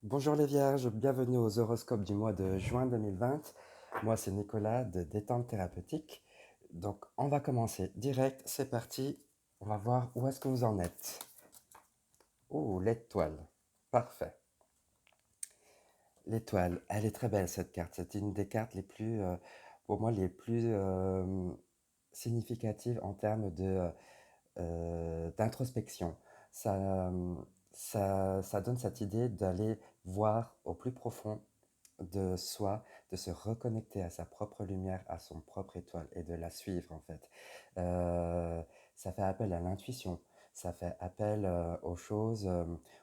Bonjour les Vierges, bienvenue aux horoscopes du mois de juin 2020. Moi c'est Nicolas de Détente Thérapeutique. Donc on va commencer direct, c'est parti. On va voir où est-ce que vous en êtes. Oh, l'étoile. Parfait. L'étoile, elle est très belle cette carte. C'est une des cartes les plus, pour moi, les plus significatives en termes d'introspection. Ça, ça donne cette idée d'aller voir au plus profond de soi, de se reconnecter à sa propre lumière, à son propre étoile et de la suivre en fait. Euh, Ça fait appel à l'intuition, ça fait appel aux choses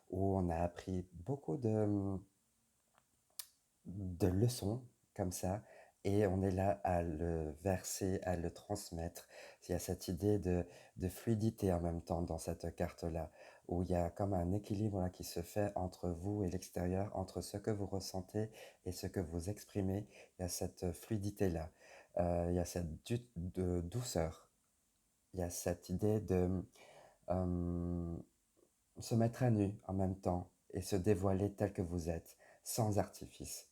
où on a appris beaucoup de leçons comme ça, et on est là à le verser, à le transmettre. Il y a cette idée de fluidité en même temps dans cette carte-là, où il y a comme un équilibre là, qui se fait entre vous et l'extérieur, entre ce que vous ressentez et ce que vous exprimez. Il y a cette fluidité-là. Il y a cette de douceur. Il y a cette idée de euh, se mettre à nu en même temps et se dévoiler tel que vous êtes, sans artifice.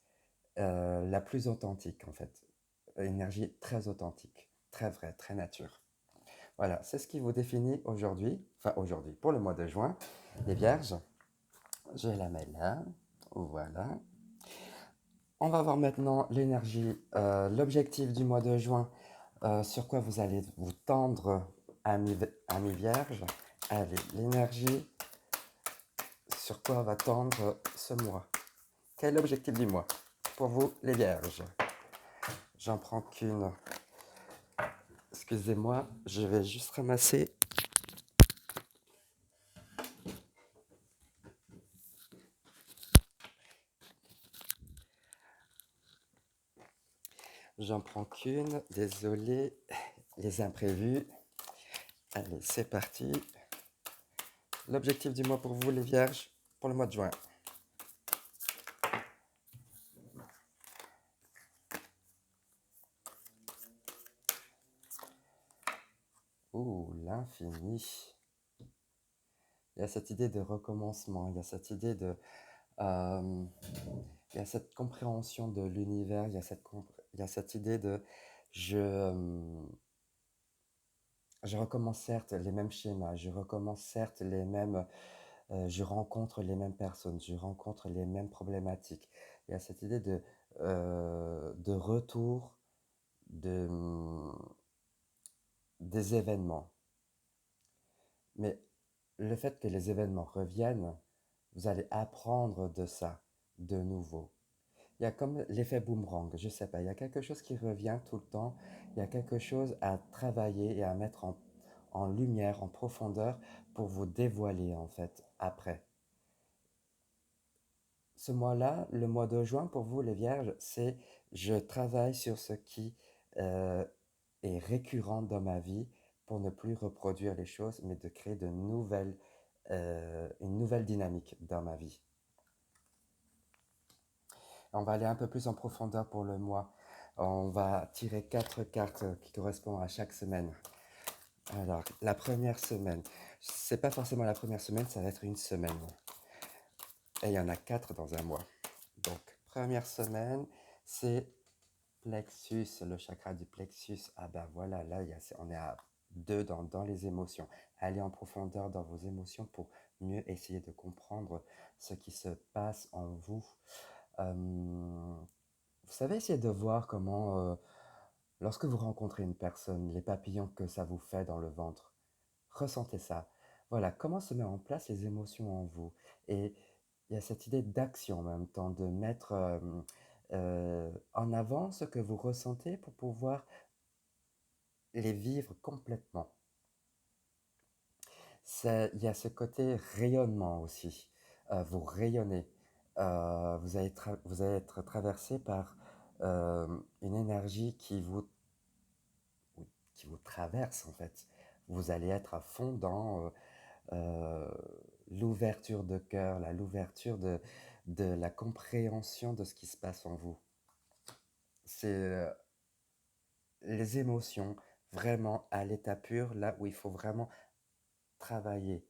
La plus authentique en fait. Énergie très authentique, très vraie, très nature. Voilà, c'est ce qui vous définit aujourd'hui, enfin aujourd'hui, pour le mois de juin, les vierges. Je la mets là, voilà. On va voir maintenant l'énergie, l'objectif du mois de juin, sur quoi vous allez vous tendre, amis vierges. Allez, l'énergie, sur quoi va tendre ce mois. Quel est l'objectif du mois pour vous, les vierges? J'en prends qu'une. Excusez-moi, je vais juste ramasser. J'en prends qu'une. Désolé, les imprévus. Allez, c'est parti. L'objectif du mois pour vous, les vierges, pour le mois de juin. Ouh, l'infini. Il y a cette idée de recommencement, il y a cette idée de... euh, il y a cette compréhension de l'univers, il y a cette idée de... Je, euh, je recommence certes les mêmes schémas, je recommence certes les mêmes... je rencontre les mêmes personnes, je rencontre les mêmes problématiques. Il y a cette idée de retour de, des événements. Mais le fait que les événements reviennent, vous allez apprendre de ça de nouveau. Il y a comme l'effet boomerang, je sais pas, il y a quelque chose qui revient tout le temps, il y a quelque chose à travailler et à mettre en lumière, en profondeur pour vous dévoiler en fait après. Ce mois-là, le mois de juin pour vous les vierges, c'est je travaille sur ce qui euh, est récurrent dans ma vie pour ne plus reproduire les choses, mais de créer une nouvelle dynamique dans ma vie. On va aller un peu plus en profondeur pour le mois. On va tirer quatre cartes qui correspondent à chaque semaine. Alors, la première semaine, c'est pas forcément la première semaine, ça va être une semaine. Et il y en a quatre dans un mois. Donc, première semaine, c'est plexus, le chakra du plexus. Ah ben voilà, là, on est à deux dans les émotions. Allez en profondeur dans vos émotions pour mieux essayer de comprendre ce qui se passe en vous. Vous savez, essayer de voir comment, lorsque vous rencontrez une personne, les papillons que ça vous fait dans le ventre, ressentez ça. Voilà, comment se met en place les émotions en vous. Et il y a cette idée d'action en même temps, de mettre en avant ce que vous ressentez pour pouvoir les vivre complètement. Il y a ce côté rayonnement aussi. Vous rayonnez. Vous allez être traversé par une énergie qui vous traverse en fait. Vous allez être à fond dans euh, l'ouverture de cœur, l'ouverture de la compréhension de ce qui se passe en vous. C'est les émotions vraiment à l'état pur, là où il faut vraiment travailler.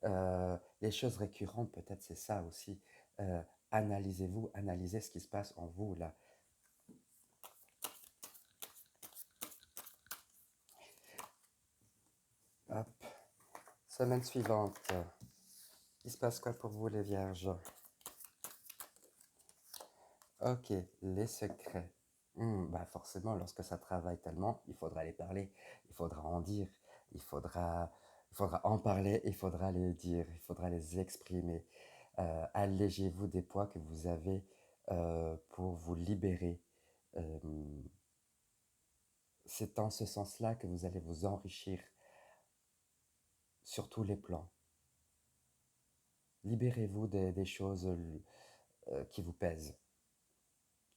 Les choses récurrentes, peut-être c'est ça aussi. Analysez-vous, analysez ce qui se passe en vous là. Hop. Semaine suivante. Il se passe quoi pour vous les vierges? Ok, les secrets. Bah forcément, lorsque ça travaille tellement, il faudra les parler, il faudra en dire, il faudra, il faudra en parler, il faudra les dire, il faudra les exprimer. Allégez-vous des poids que vous avez pour vous libérer. Euh, c'est en ce sens-là que vous allez vous enrichir sur tous les plans. Libérez-vous des choses qui vous pèsent.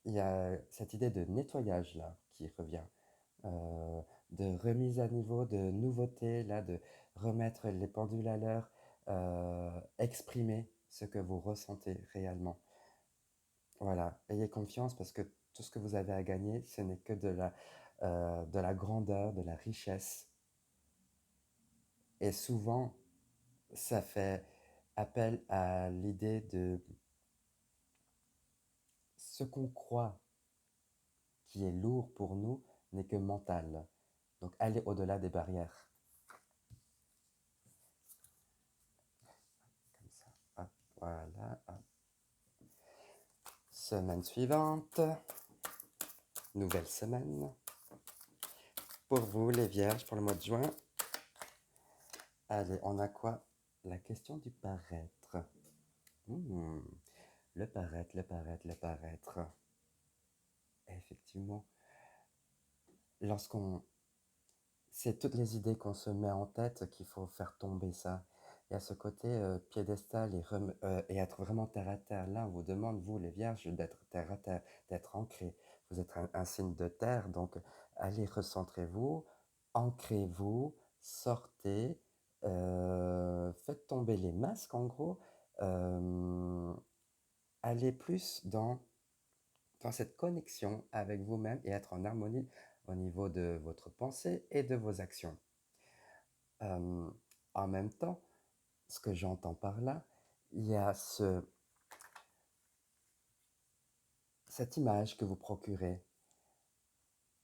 Il y a cette idée de nettoyage là qui revient, euh, de remise à niveau, de nouveauté là, de remettre les pendules à l'heure, exprimer ce que vous ressentez réellement. Voilà, ayez confiance parce que tout ce que vous avez à gagner, ce n'est que de la grandeur, de la richesse. Et souvent, ça fait appel à l'idée de ce qu'on croit qui est lourd pour nous n'est que mental. Donc, allez au-delà des barrières. Comme ça, hop, voilà. Hop. Semaine suivante, nouvelle semaine. Pour vous, les vierges, pour le mois de juin. Allez, on a quoi? La question du paraître. Hmm, le paraître, le paraître, le paraître. Effectivement, lorsqu'on c'est toutes les idées qu'on se met en tête qu'il faut faire tomber ça. Il y a ce côté piédestal et être vraiment terre à terre. Là, on vous demande, vous les vierges, d'être terre à terre, d'être ancré. Vous êtes un signe de terre, donc allez, recentrez-vous, ancrez-vous, sortez, faites tomber les masques en gros, euh, allez plus dans cette connexion avec vous-même et être en harmonie au niveau de votre pensée et de vos actions. Euh, en même temps, ce que j'entends par là, il y a cette image que vous procurez,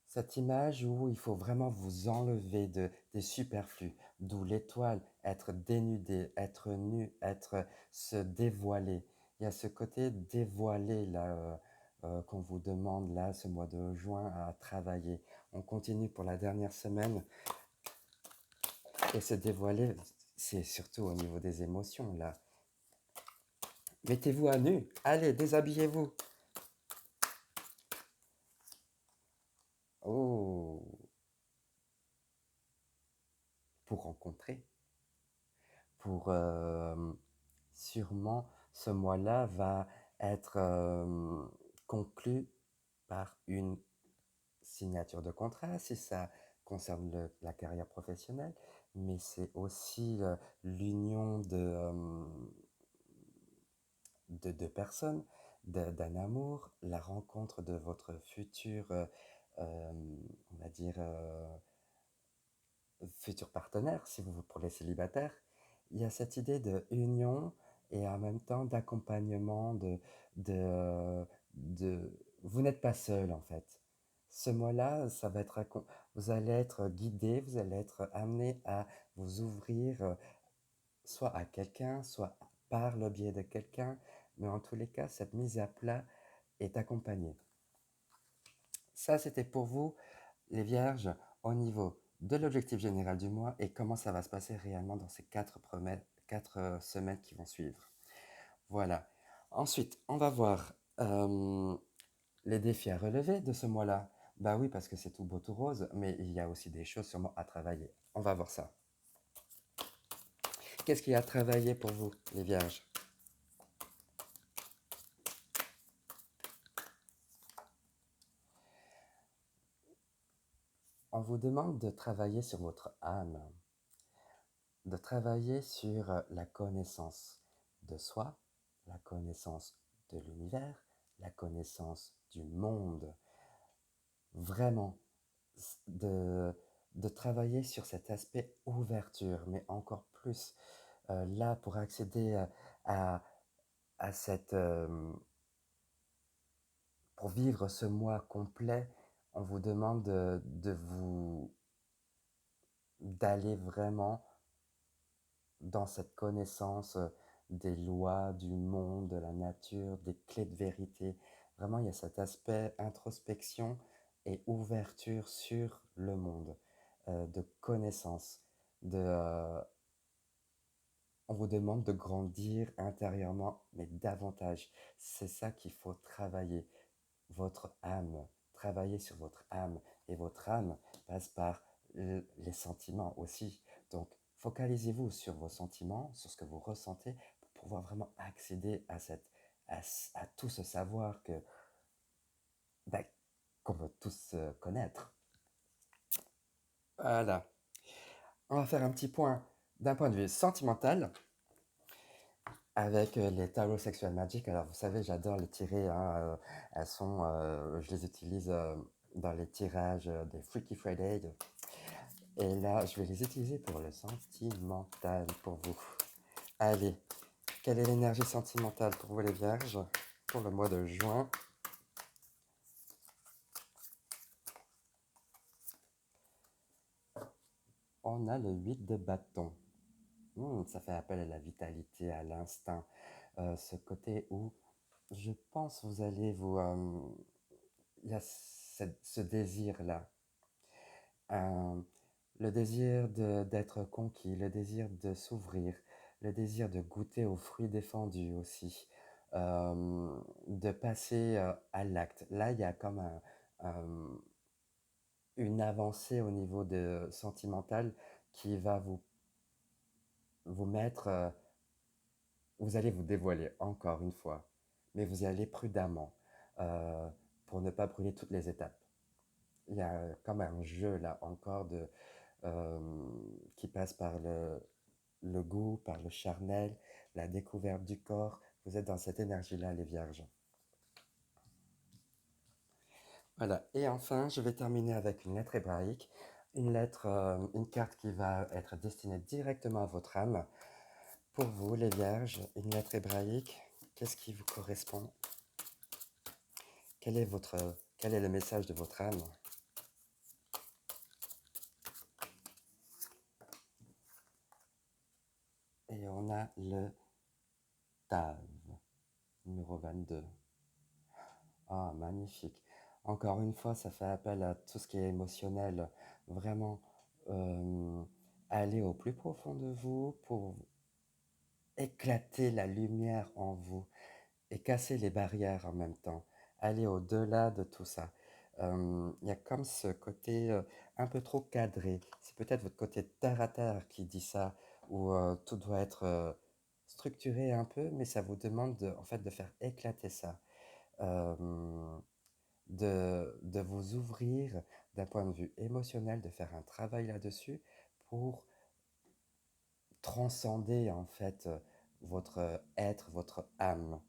cette image où il faut vraiment vous enlever des superflus, d'où l'étoile, être dénudé, être nu, se dévoiler. Il y a ce côté dévoilé là qu'on vous demande là ce mois de juin à travailler. On continue pour la dernière semaine et se dévoiler, c'est surtout au niveau des émotions là. Mettez-vous à nu, allez, déshabillez-vous. Oh, pour rencontrer, pour sûrement ce mois-là va être conclu par une signature de contrat si ça concerne la carrière professionnelle, mais c'est aussi l'union de deux personnes, d'un amour, la rencontre de votre futur, on va dire, futur partenaire, si vous pour les célibataires. Il y a cette idée de union et en même temps d'accompagnement, de, de... Vous n'êtes pas seul en fait. Ce mois-là, ça va être, vous allez être guidé, vous allez être amené à vous ouvrir soit à quelqu'un, soit par le biais de quelqu'un, mais en tous les cas, cette mise à plat est accompagnée. Ça, c'était pour vous, les vierges, au niveau de l'objectif général du mois et comment ça va se passer réellement dans ces quatre semaines qui vont suivre. Voilà. Ensuite, on va voir les défis à relever de ce mois-là. Bah oui, parce que c'est tout beau, tout rose, mais il y a aussi des choses sûrement à travailler. On va voir ça. Qu'est-ce qu'il y a à travailler pour vous, les vierges? On vous demande de travailler sur votre âme, de travailler sur la connaissance de soi, la connaissance de l'univers, la connaissance du monde. Vraiment, de, de travailler sur cet aspect ouverture, mais encore plus là pour accéder à à cette, pour vivre ce mois complet, on vous demande d'aller vraiment dans cette connaissance des lois, du monde, de la nature, des clés de vérité. Vraiment, il y a cet aspect introspection et ouverture sur le monde, de connaissance, on vous demande de grandir intérieurement, mais davantage. C'est ça qu'il faut travailler, votre âme, travailler sur votre âme. Et votre âme passe par les sentiments aussi. Donc, focalisez-vous sur vos sentiments, sur ce que vous ressentez, pour pouvoir vraiment accéder à tout ce savoir bah, qu'on veut tous connaître. Voilà. On va faire un petit point d'un point de vue sentimental avec les tarots sexual magic. Alors, vous savez, j'adore les tirer, hein, je les utilise dans les tirages des Freaky Friday. Et là, je vais les utiliser pour le sentimental pour vous. Allez, quelle est l'énergie sentimentale pour vous les vierges pour le mois de juin? On a le 8 de bâton. Ça fait appel à la vitalité, à l'instinct. Ce côté où je pense vous allez vous... il y a ce désir-là. Euh, le désir d'être conquis, le désir de s'ouvrir, le désir de goûter aux fruits défendus aussi, de passer à l'acte. Là, il y a comme une avancée au niveau de sentimental qui va vous mettre, vous allez vous dévoiler encore une fois, mais vous y allez prudemment euh, pour ne pas brûler toutes les étapes. Il y a comme un jeu là encore euh, qui passe par le goût, par le charnel, la découverte du corps. Vous êtes dans cette énergie-là, les vierges. Voilà. Et enfin, je vais terminer avec une lettre hébraïque, une carte qui va être destinée directement à votre âme. Pour vous, les vierges, une lettre hébraïque, qu'est-ce qui vous correspond? Quel est quel est le message de votre âme? Et on a le Tav, numéro 22. Ah, magnifique. Encore une fois, ça fait appel à tout ce qui est émotionnel. Vraiment, euh, aller au plus profond de vous pour éclater la lumière en vous et casser les barrières en même temps. Aller au-delà de tout ça. Il y a comme ce côté un peu trop cadré. C'est peut-être votre côté terre à terre qui dit ça, où tout doit être structuré un peu, mais ça vous demande en fait de faire éclater ça. Euh, de vous ouvrir d'un point de vue émotionnel, de faire un travail là-dessus pour transcender en fait votre être, votre âme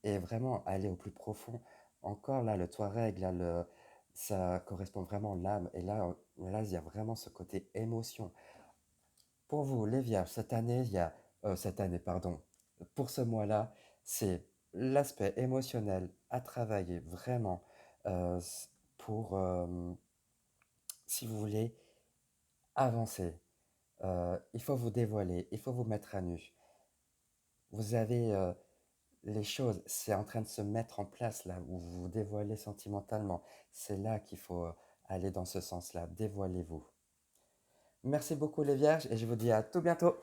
et vraiment aller au plus profond. Encore là, le Touareg, là, ça correspond vraiment à l'âme et là, il y a vraiment ce côté émotion. Pour vous, les Vierges, cette année, pardon, pour ce mois-là, c'est l'aspect émotionnel à travailler vraiment euh, pour, si vous voulez, avancer. Il faut vous dévoiler, il faut vous mettre à nu. Vous avez les choses, c'est en train de se mettre en place là, où vous vous dévoilez sentimentalement. C'est là qu'il faut aller dans ce sens-là. Dévoilez-vous. Merci beaucoup les Vierges et je vous dis à tout bientôt.